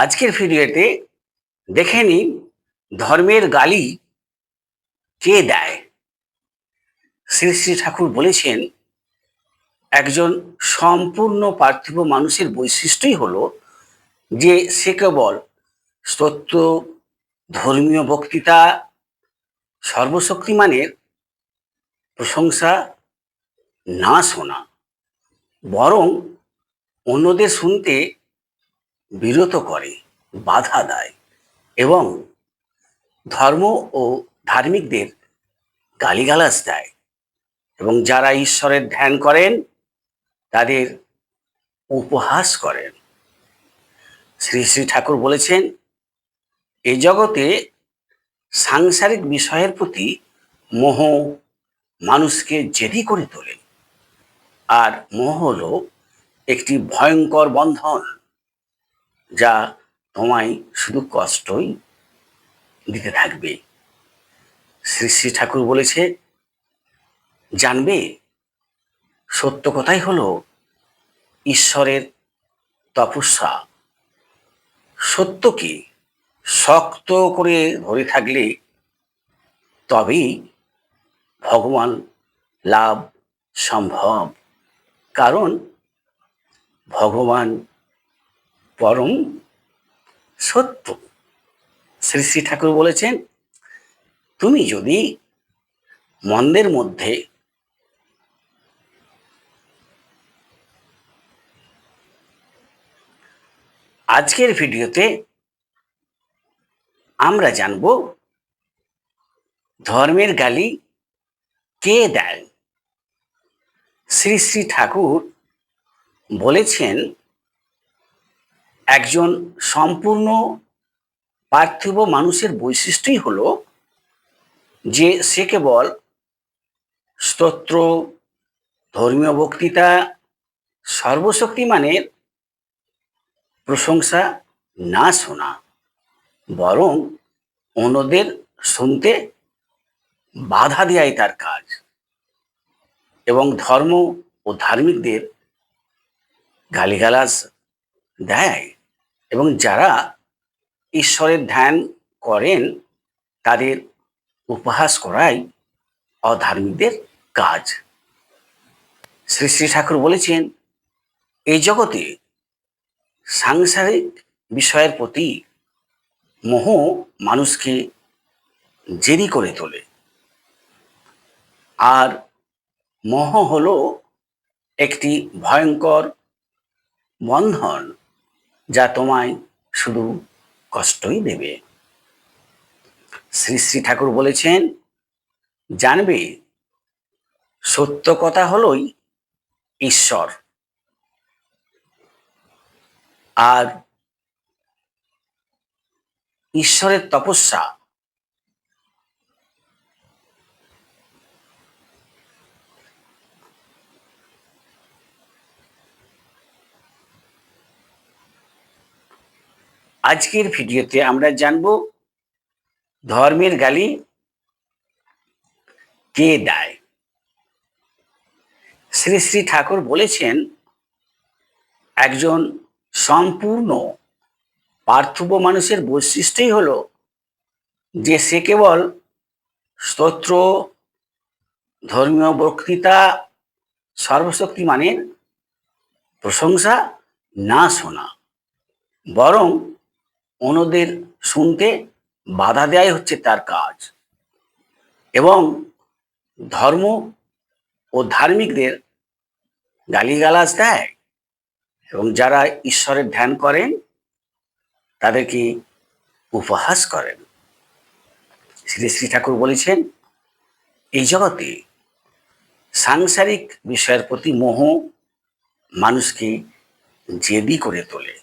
আজকের ভিডিওতে দেখে নিন ধর্মের গালি কে দেয়। শ্রী শ্রী ঠাকুর বলেছেন, একজন সম্পূর্ণ পার্থিব মানুষের বৈশিষ্ট্যই হলো যে সে কেবল স্তোত্র, ধর্মীয় বক্তৃতা, সর্বশক্তিমানের প্রশংসা না শোনা, বরং অন্যদের শুনতে বিরত করে, বাধা দেয় এবং ধর্ম ও ধার্মিকদের গালিগালাজ দেয় এবং যারা ঈশ্বরের ধ্যান করেন তাদের উপহাস করেন। শ্রী শ্রী ঠাকুর বলেছেন, এই জগতে সাংসারিক বিষয়ের প্রতি মোহ মানুষকে জেদি করে তোলে, আর মোহ হলো একটি ভয়ঙ্কর বন্ধন যা তোমায় শুধু কষ্টই দিতে থাকবে। শ্রী শ্রী ঠাকুর বলেছে, জানবে সত্য কথাই হলো ঈশ্বরের তপস্যা। সত্যকে শক্ত করে ধরে থাকলে তবেই ভগবান লাভ সম্ভব, কারণ ভগবান পরম সত্য। শ্রী শ্রী ঠাকুর বলেছেন, তুমি যদি মন্দের মধ্যে আজকের ভিডিওতে আমরা জানব ধর্মের গালি কে দেয়। শ্রী শ্রী ঠাকুর বলেছেন, একজন সম্পূর্ণ পার্থিব মানুষের বৈশিষ্ট্যই হলো যে সে কেবল স্তোত্র, ধর্মীয় বক্তৃতা, সর্বশক্তিমানের প্রশংসা না শোনা, বরং অন্যদের শুনতে বাধা দেয়াই তার কাজ এবং ধর্ম ও ধার্মিকদের গালিগালাজ দেয় এবং যারা ঈশ্বরের ধ্যান করেন তাদের উপহাস করাই অধার্মিকদের কাজ। শ্রী শ্রী ঠাকুর বলেছেন, এই জগতে সাংসারিক বিষয়ের প্রতি মোহ মানুষকে জেদি করে তোলে, আর মোহ হলো একটি ভয়ঙ্কর বন্ধন যা তোমায় শুধু কষ্টই দেবে। শ্রী শ্রী ঠাকুর বলেছেন, জানবে সত্য কথা হলোই ঈশ্বর, আর ঈশ্বরের তপস্যা আজকের ভিডিওতে আমরা জানব ধর্মের গালি কে দেয়। শ্রী শ্রী ঠাকুর বলেছেন, একজন সম্পূর্ণ পার্থিব মানুষের বৈশিষ্ট্যই হলো যে সে কেবল স্তোত্র, ধর্মীয় বক্তৃতা, সর্বশক্তিমানের প্রশংসা না শোনা, বরং অন্যদের শুনতে বাধা দেয়াই হচ্ছে তার কাজ এবং ধর্ম ও ধার্মিকদের গালিগালাজ দেয় এবং যারা ঈশ্বরের ধ্যান করেন তাদেরকে উপহাস করেন। শ্রী শ্রী ঠাকুর বলেছেন, এই জগতে সাংসারিক বিষয়ের প্রতি মোহ মানুষকে জেদি করে তোলে,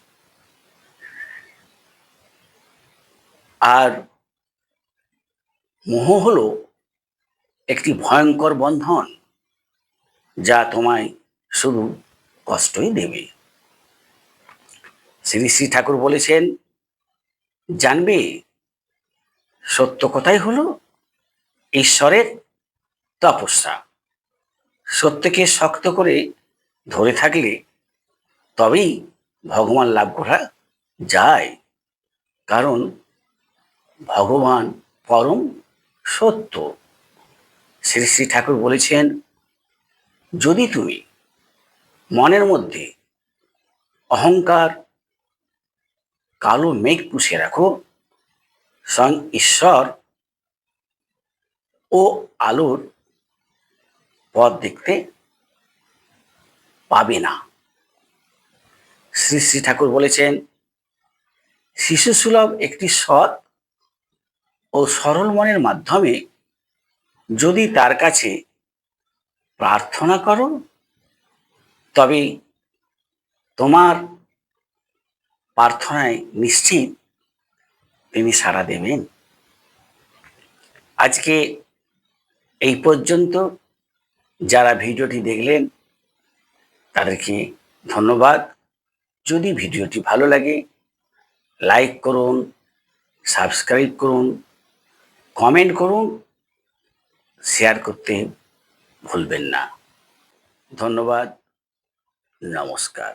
আর মোহ হলো একটি ভয়ঙ্কর বন্ধন যা তোমায় শুধু কষ্টই দেবে। শ্রী শ্রী ঠাকুর বলেছেন, জানবে সত্য কথাই হলো ঈশ্বরের তপস্যা। সত্যকে শক্ত করে ধরে থাকলে তবেই ভগবান লাভ করা যায়। কারণ ভগবান পরম সত্য। শ্রী শ্রী ঠাকুর বলেছেন, যদি তুমি মনের মধ্যে অহংকার কালো মেঘ পুষে রাখো, স্বয়ং ঈশ্বর ও আলোর পথ দেখতে পাবে না। শ্রী শ্রী ঠাকুর বলেছেন, শিশুসুলভ একটি সৎ ও সরল মনের মাধ্যমে যদি তার কাছে প্রার্থনা করো, তবে তোমার প্রার্থনায় নিশ্চিত তিনি সাড়া দেবেন। আজকে এই পর্যন্ত যারা ভিডিওটি দেখলেন তাদেরকে ধন্যবাদ। যদি ভিডিওটি ভালো লাগে লাইক করুন, সাবস্ক্রাইব করুন, কমেন্ট করুন, শেয়ার করতে ভুলবেন না। ধন্যবাদ, নমস্কার।